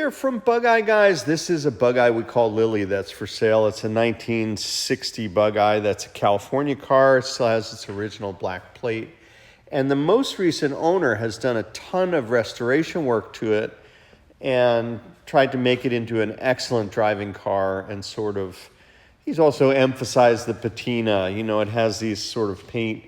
there from Bugeye Guys. This is a Bugeye we call Lily that's for sale. It's a 1960 Bugeye. That's a California car. It still has its original black plate. And the most recent owner has done a ton of restoration work to it and tried to make it into an excellent driving car, and sort of, he's also emphasized the patina. You know, it has these sort of paint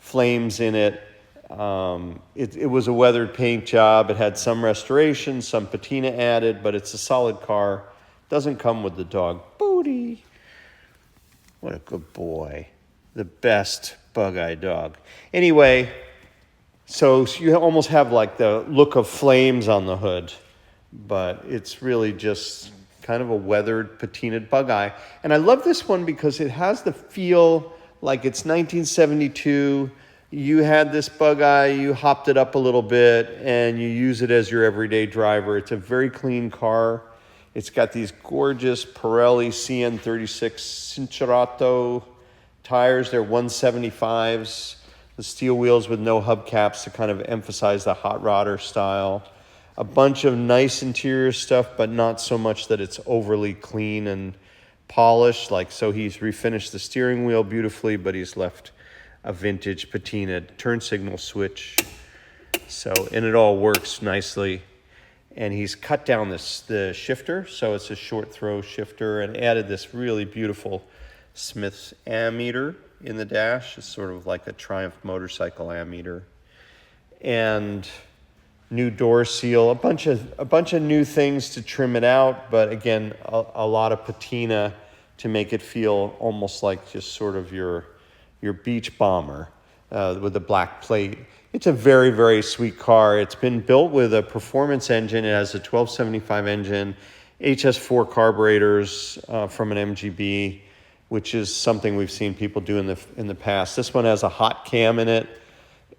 flames in it. It was a weathered paint job. It had some restoration, some patina added, but it's a solid car. Doesn't come with the dog booty. What a good boy. The best Bugeye dog. Anyway, so you almost have like the look of flames on the hood, but it's really just kind of a weathered, patinaed Bugeye. And I love this one because it has the feel like it's 1972. You had this Bugeye, you hopped it up a little bit, and you use it as your everyday driver. It's a very clean car. It's got these gorgeous Pirelli CN36 Cincerato tires. They're 175s. The steel wheels with no hubcaps to kind of emphasize the hot rodder style. A bunch of nice interior stuff, but not so much that it's overly clean and polished. Like, so he's refinished the steering wheel beautifully, but he's left a vintage patina turn signal switch. So, and it all works nicely. And he's cut down the shifter, so it's a short throw shifter, and added this really beautiful Smith's ammeter in the dash. It's sort of like a Triumph motorcycle ammeter. And new door seal, a bunch of new things to trim it out, but again, a lot of patina to make it feel almost like just sort of your beach bomber with a black plate. It's a very, very sweet car. It's been built with a performance engine. It has a 1275 engine, HS4 carburetors from an MGB, which is something we've seen people do in the past. This one has a hot cam in it,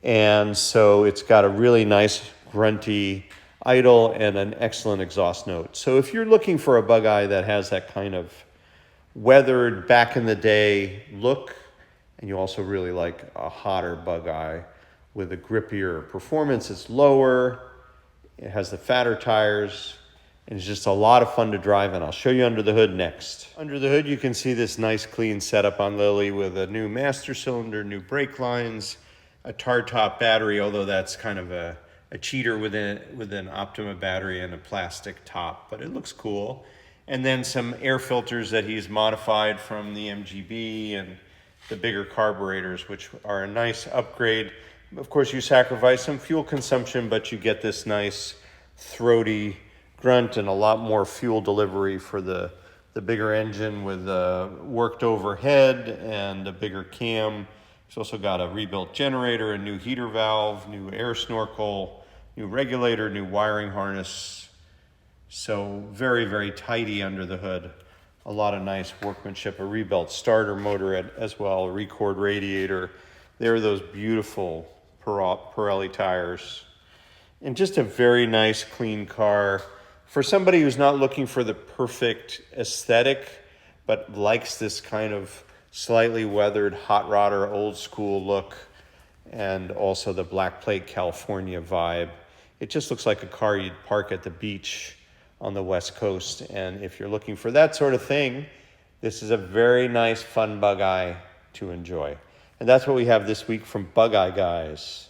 and so it's got a really nice grunty idle and an excellent exhaust note. So if you're looking for a Bugeye that has that kind of weathered back in the day look, and you also really like a hotter Bugeye with a grippier performance, it's lower, it has the fatter tires, and it's just a lot of fun to drive, and I'll show you under the hood next. Under the hood, you can see this nice clean setup on Lily with a new master cylinder, new brake lines, a tar top battery, although that's kind of a cheater with an Optima battery and a plastic top, but it looks cool. And then some air filters that he's modified from the MGB, and the bigger carburetors, which are a nice upgrade. Of course, you sacrifice some fuel consumption, but you get this nice throaty grunt and a lot more fuel delivery for the bigger engine with a worked overhead and a bigger cam. It's also got a rebuilt generator, a new heater valve, new air snorkel, new regulator, new wiring harness. So very, very tidy under the hood. A lot of nice workmanship, a rebuilt starter motor as well, a record radiator. There are those beautiful Pirelli tires. And just a very nice, clean car. For somebody who's not looking for the perfect aesthetic, but likes this kind of slightly weathered hot rodder old school look, and also the black plate California vibe. It just looks like a car you'd park at the beach on the West Coast. And if you're looking for that sort of thing, this is a very nice, fun Bugeye to enjoy. And that's what we have this week from Bugeye Guys.